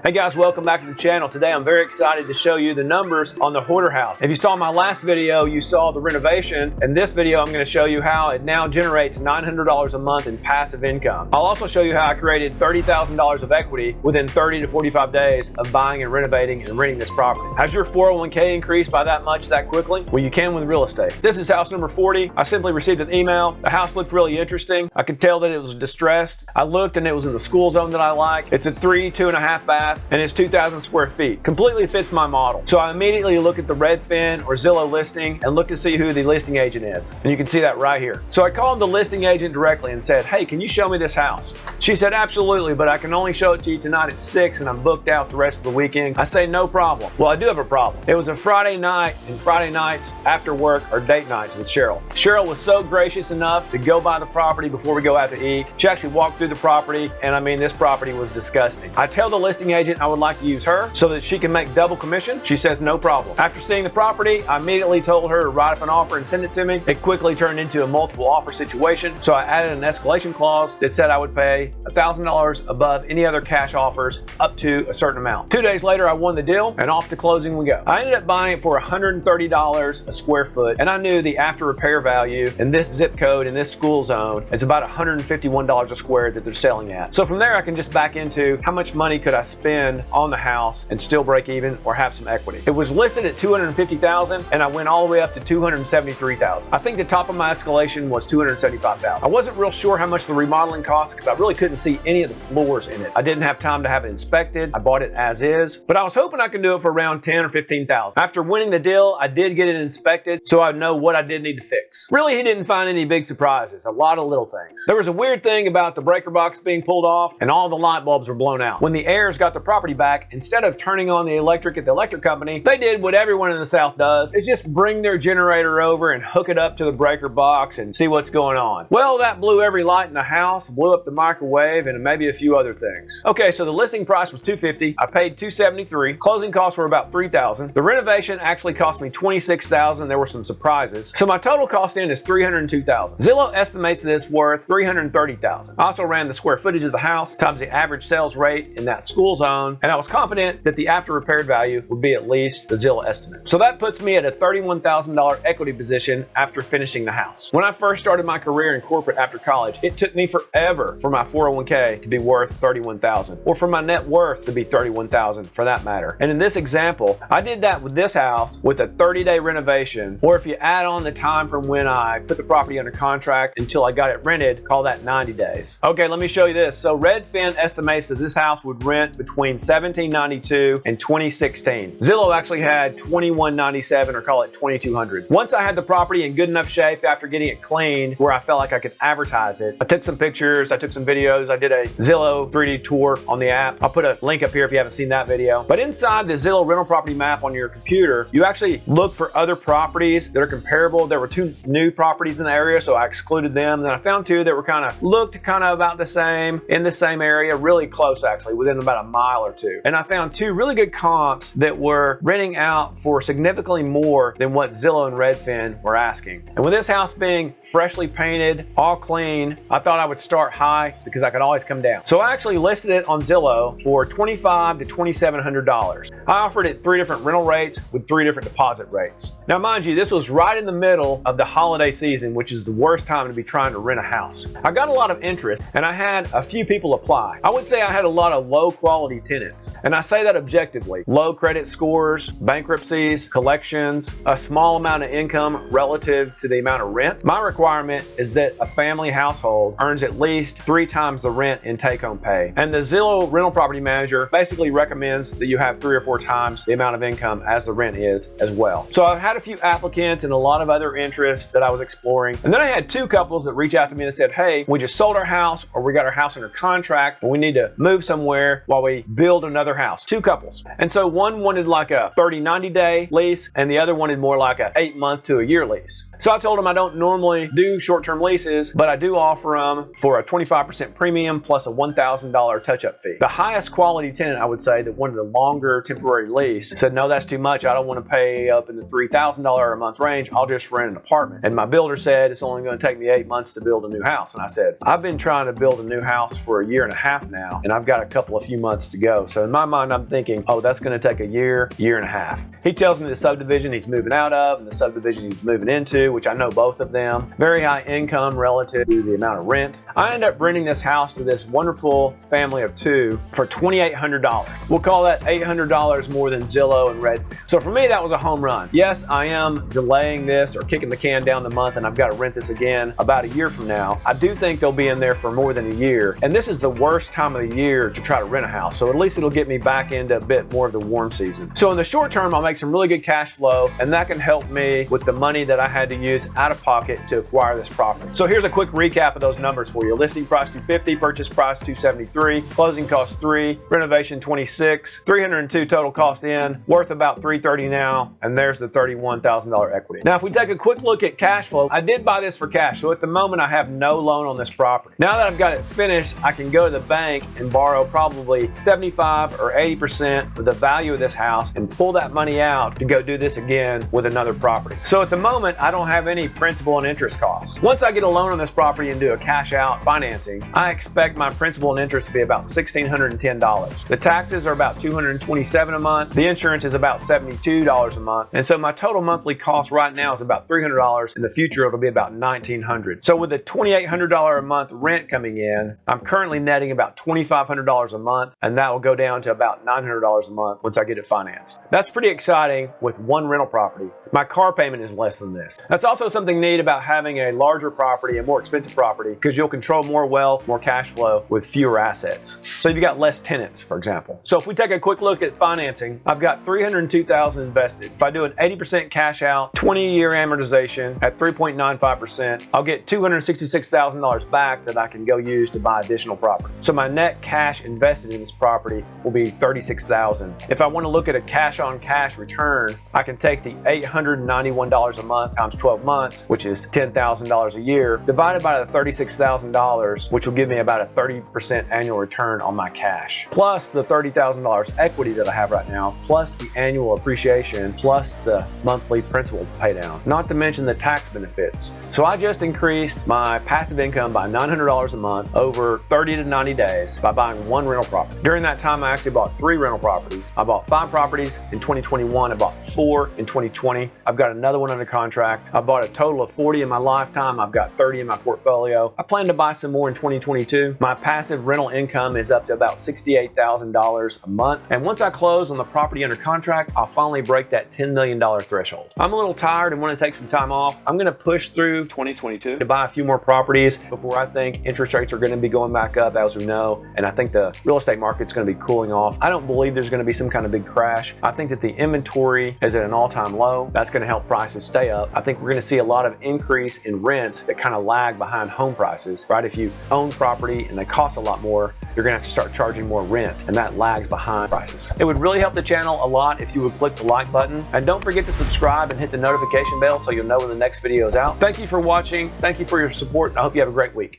Hey guys, welcome back to the channel. Today I'm very excited to show you the numbers on the Hoarder House. If you saw my last video, you saw the renovation. In this video, I'm going to show you how it now generates $900 a month in passive income. I'll also show you how I created $30,000 of equity within 30 to 45 days of buying and renovating and renting this property. Has your 401k increased by that much that quickly? Well, you can with real estate. This is house number 40. I simply received an email. The house looked really interesting. I could tell that it was distressed. I looked and it was in the school zone that I like. It's a 2.5 bath and it's 2,000 square feet. Completely fits my model. So I immediately look at the Redfin or Zillow listing and look to see who the listing agent is. And you can see that right here. So I called the listing agent directly and said, hey, can you show me this house? She said, absolutely, but I can only show it to you tonight at 6 and I'm booked out the rest of the weekend. I say, no problem. Well, I do have a problem. It was a Friday night, and Friday nights after work are date nights with Cheryl. Cheryl was so gracious enough to go by the property before we go out to eat. She actually walked through the property, and I mean, this property was disgusting. I tell the listing agent I would like to use her so that she can make double commission. She says no problem. After seeing the property, I immediately told her to write up an offer and send it to me. It quickly turned into a multiple offer situation, so I added an escalation clause that said I would pay $1,000 above any other cash offers up to a certain amount. 2 days later, I won the deal, and off to closing we go. I ended up buying it for $130 a square foot, and I knew the after repair value in this zip code in this school zone is about $151 a square that they're selling at. So from there, I can just back into how much money could I spend on the house and still break even or have some equity. It was listed at $250,000, and I went all the way up to $273,000. I think the top of my escalation was $275,000. I wasn't real sure how much the remodeling cost because I really couldn't see any of the floors in it. I didn't have time to have it inspected. I bought it as is, but I was hoping I could do it for around $10,000 or $15,000. After winning the deal, I did get it inspected so I know what I did need to fix. Really, he didn't find any big surprises, a lot of little things. There was a weird thing about the breaker box being pulled off and all the light bulbs were blown out. When the heirs got the property back, instead of turning on the electric at the electric company, they did what everyone in the South does, is just bring their generator over and hook it up to the breaker box and see what's going on. Well, that blew every light in the house, blew up the microwave, and maybe a few other things. Okay, so the listing price was $250. I paid $273. Closing costs were about $3,000. The renovation actually cost me $26,000. There were some surprises. So my total cost in is $302,000. Zillow estimates that it's worth $330,000. I also ran the square footage of the house times the average sales rate in that school zone, and I was confident that the after repaired value would be at least the Zillow estimate. So that puts me at a $31,000 equity position after finishing the house. When I first started my career in corporate after college, it took me forever for my 401k to be worth $31,000, or for my net worth to be $31,000 for that matter. And in this example, I did that with this house with a 30-day renovation, or if you add on the time from when I put the property under contract until I got it rented, call that 90 days. Okay, let me show you this. So Redfin estimates that this house would rent between $1,792 and $2,016. Zillow actually had $2,197, or call it $2,200. Once I had the property in good enough shape after getting it cleaned where I felt like I could advertise it, I took some pictures, I took some videos, I did a Zillow 3D tour on the app. I'll put a link up here if you haven't seen that video. But inside the Zillow rental property map on your computer, you actually look for other properties that are comparable. There were 2 new properties in the area, so I excluded them. Then I found 2 that were looked about the same, in the same area, really close actually, within about a mile or 2. And I found 2 really good comps that were renting out for significantly more than what Zillow and Redfin were asking. And with this house being freshly painted, all clean, I thought I would start high because I could always come down. So I actually listed it on Zillow for $2,500 to $2,700. I offered it 3 different rental rates with 3 different deposit rates. Now mind you, this was right in the middle of the holiday season, which is the worst time to be trying to rent a house. I got a lot of interest and I had a few people apply. I would say I had a lot of low quality tenants, and I say that objectively. Low credit scores, bankruptcies, collections, a small amount of income relative to the amount of rent. My requirement is that a family household earns at least 3 times the rent in take-home pay. And the Zillow rental property manager basically recommends that you have 3 or 4 times the amount of income as the rent is as well. So I've had a few applicants and a lot of other interests that I was exploring. And then I had 2 couples that reached out to me and said, hey, we just sold our house, or we got our house under contract, and we need to move somewhere while we build another house. 2 couples. And so one wanted like a 30, 90 day lease, and the other wanted more like a 8-month to a year lease. So I told him I don't normally do short-term leases, but I do offer them for a 25% premium plus a $1,000 touch-up fee. The highest quality tenant, I would say, that wanted a longer temporary lease said, no, that's too much. I don't want to pay up in the $3,000 a month range. I'll just rent an apartment. And my builder said, it's only going to take me 8 months to build a new house. And I said, I've been trying to build a new house for 1.5 years now, and I've got a few months to go. So in my mind, I'm thinking, oh, that's going to take a year, 1.5 years. He tells me the subdivision he's moving out of and the subdivision he's moving into, which I know both of them. Very high income relative to the amount of rent. I end up renting this house to this wonderful family of 2 for $2,800. We'll call that $800 more than Zillow and Redfin. So for me, that was a home run. Yes, I am delaying this or kicking the can down the month, and I've got to rent this again about 1 year from now. I do think they'll be in there for more than 1 year, and this is the worst time of the year to try to rent a house. So at least it'll get me back into a bit more of the warm season. So in the short term, I'll make some really good cash flow, and that can help me with the money that I had to use out of pocket to acquire this property. So here's a quick recap of those numbers for you. Listing price $250, purchase price $273, closing cost $3, renovation $26, $302 total cost in, worth about $330 now, and there's the $31,000 equity. Now if we take a quick look at cash flow, I did buy this for cash, so at the moment I have no loan on this property. Now that I've got it finished, I can go to the bank and borrow probably 75 or 80% of the value of this house and pull that money out to go do this again with another property. So at the moment, I don't have any principal and interest costs. Once I get a loan on this property and do a cash out financing, I expect my principal and interest to be about $1,610. The taxes are about $227 a month. The insurance is about $72 a month. And so my total monthly cost right now is about $300. In the future, it'll be about $1,900. So with the $2,800 a month rent coming in, I'm currently netting about $2,500 a month, and that will go down to about $900 a month once I get it financed. That's pretty exciting with one rental property. My car payment is less than this. That's also something neat about having a larger property, a more expensive property, because you'll control more wealth, more cash flow with fewer assets. So you've got less tenants, for example. So if we take a quick look at financing, I've got $302,000 invested. If I do an 80% cash out, 20-year amortization at 3.95%, I'll get $266,000 back that I can go use to buy additional property. So my net cash invested in this property will be $36,000. If I want to look at a cash on cash return, I can take the $891 a month times 12 months, which is $10,000 a year, divided by the $36,000, which will give me about a 30% annual return on my cash. Plus the $30,000 equity that I have right now, plus the annual appreciation, plus the monthly principal pay down, not to mention the tax benefits. So I just increased my passive income by $900 a month over 30 to 90 days by buying one rental property. During that time, I actually bought 3 rental properties. I bought 5 properties in 2021. I bought 4 in 2020. I've got another one under contract. I bought a total of 40 in my lifetime. I've got 30 in my portfolio. I plan to buy some more in 2022. My passive rental income is up to about $68,000 a month. And once I close on the property under contract, I'll finally break that $10 million threshold. I'm a little tired and want to take some time off. I'm going to push through 2022 to buy a few more properties before I think interest rates are going to be going back up, as we know. And I think the real estate market's going to be cooling off. I don't believe there's going to be some kind of big crash. I think that the inventory is at an all-time low. That's going to help prices stay up. I think we're going to see a lot of increase in rents that kind of lag behind home prices, right? If you own property and they cost a lot more, you're going to have to start charging more rent, and that lags behind prices. It would really help the channel a lot if you would click the like button, and don't forget to subscribe and hit the notification bell so you'll know when the next video is out. Thank you for watching. Thank you for your support, and I hope you have a great week.